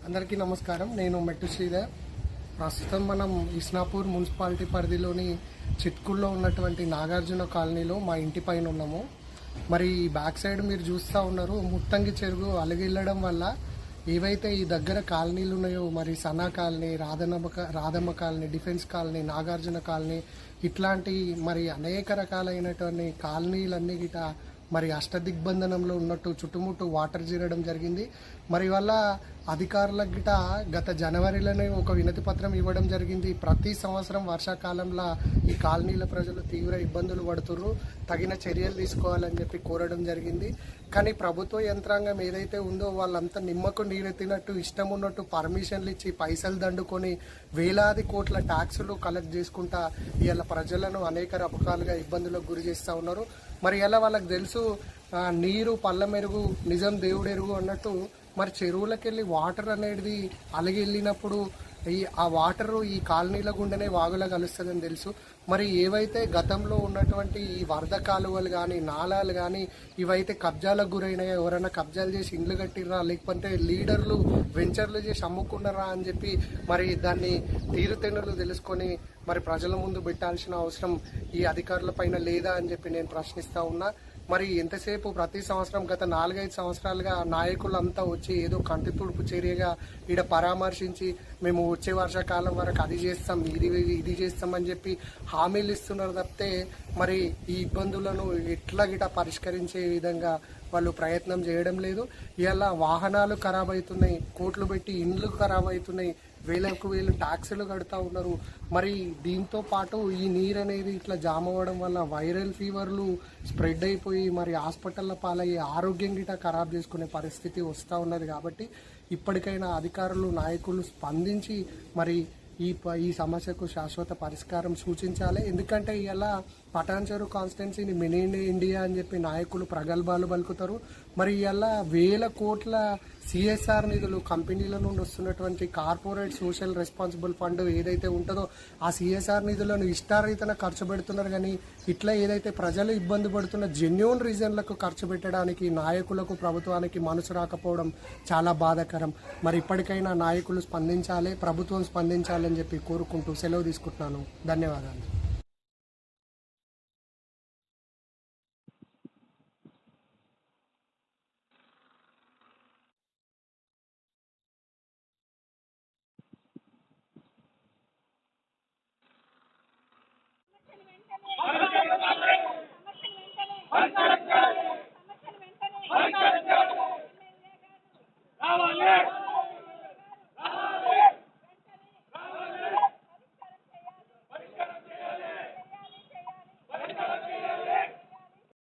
అందరికీ నమస్కారం. నేను మెట్టు శ్రీధర్. ప్రస్తుతం మనం ఇస్నాపూర్ మున్సిపాలిటీ పరిధిలోని చిట్కుల్లో ఉన్నటువంటి నాగార్జున కాలనీలో మా ఇంటి పైన ఉన్నాము. మరి ఈ బ్యాక్ సైడ్ మీరు చూస్తూ ఉన్నారు, ముత్తంగి చెరువు అలగిల్లడం వల్ల ఏవైతే ఈ దగ్గర కాలనీలు ఉన్నాయో, మరి Sana colony, Radhamma colony, defence colony, Nagarjuna colony, ఇట్లాంటి మరి అనేక రకాలైనటువంటి కాలనీలన్నీ గిట మరి అష్టదిగ్బంధనంలో ఉన్నట్టు చుట్టుముట్టు వాటర్ జీరడం జరిగింది. మరి వల్ల అధికారులకు గిట గత జనవరిలోనే ఒక వినతి పత్రం ఇవ్వడం జరిగింది. ప్రతి సంవత్సరం వర్షాకాలంలో ఈ కాలనీల ప్రజలు తీవ్ర ఇబ్బందులు పడుతుర్రు, తగిన చర్యలు తీసుకోవాలని చెప్పి కోరడం జరిగింది. కానీ ప్రభుత్వ యంత్రాంగం ఏదైతే ఉందో వాళ్ళంతా నిమ్మకు నీరెత్తినట్టు ఇష్టం ఉన్నట్టు పర్మిషన్లు ఇచ్చి పైసలు దండుకొని వేలాది కోట్ల ట్యాక్సులు కలెక్ట్ చేసుకుంటా ఇవాళ ప్రజలను అనేక రకాలుగా ఇబ్బందులకు గురి చేస్తూ ఉన్నారు. మరి ఇలా వాళ్ళకి తెలుసు, నీరు పళ్ళ మెరుగు నిజం దేవుడెరుగు అన్నట్టు మరి చెరువులకు వెళ్ళి వాటర్ అనేది అలిగి వెళ్ళినప్పుడు ఆ వాటరు ఈ కాలనీల గుండెనే వాగులా కలుస్తుందని తెలుసు. మరి ఏవైతే గతంలో ఉన్నటువంటి ఈ వరద కాలువలు కానీ నాలాలు కానీ ఇవైతే కబ్జాలకు గురైనాయో, ఎవరైనా కబ్జాలు చేసి ఇండ్లు కట్టిర్రా, లేకపోతే లీడర్లు వెంచర్లు చేసి అమ్ముకున్నారా అని చెప్పి మరి దాన్ని తీరుతెన్నులు తెలుసుకొని మరి ప్రజల ముందు పెట్టాల్సిన అవసరం ఈ అధికారుల పైన లేదా అని చెప్పి నేను ప్రశ్నిస్తూ ఉన్నా. మరి ఎంతసేపు ప్రతి సంవత్సరం గత 4-5 సంవత్సరాలుగా నాయకులంతా వచ్చి ఏదో కంటి తుడుపు చర్యగా ఈడ పరామర్శించి మేము వచ్చే వర్షాకాలం వరకు అది చేస్తాం, ఇది చేస్తామని చెప్పి హామీలు ఇస్తున్నారు తప్పితే మరి ఈ ఇబ్బందులను ఎట్లా గిట పరిష్కరించే విధంగా వాళ్ళు ప్రయత్నం చేయడం లేదు. ఇలా వాహనాలు ఖరాబ్ అవుతున్నాయి, కోట్లు పెట్టి ఇండ్లు ఖరాబ్ అవుతున్నాయి, వేలకు వేలు ట్యాక్సులు కడుతూ ఉన్నారు. మరి దీంతో పాటు ఈ నీరు అనేది ఇట్లా జామ్ అవ్వడం వల్ల వైరల్ ఫీవర్లు స్ప్రెడ్ అయిపోయి మరి హాస్పిటల్ల పాలయ్యి ఆరోగ్యం గిట ఖరాబ్ చేసుకునే పరిస్థితి వస్తూ ఉన్నది. కాబట్టి ఇప్పటికైనా అధికారులు, నాయకులు స్పందించి మరి ఈ సమస్యకు శాశ్వత పరిష్కారం సూచించాలి. ఎందుకంటే ఇలా పటాన్చెరు కాన్స్టిట్యున్సీని మినీ ఇండియా అని చెప్పి నాయకులు ప్రగల్భాలు పలుకుతారు. మరి ఇలా వేల కోట్ల సిఎస్ఆర్ నిధులు కంపెనీల నుండి వస్తున్నటువంటి కార్పొరేట్ సోషల్ రెస్పాన్సిబుల్ ఫండ్ ఏదైతే ఉంటుందో ఆ సిఎస్ఆర్ నిధులను ఇష్టారీతన ఖర్చు పెడుతున్నారు. కానీ ఇట్లా ఏదైతే ప్రజలు ఇబ్బంది పడుతున్న జెన్యూన్ రీజన్లకు ఖర్చు పెట్టడానికి నాయకులకు, ప్రభుత్వానికి మనసు రాకపోవడం చాలా బాధాకరం. మరి ఇప్పటికైనా నాయకులు స్పందించాలి, ప్రభుత్వం స్పందించాలని చెప్పి కోరుకుంటూ సెలవు తీసుకుంటున్నాను. ధన్యవాదాలు.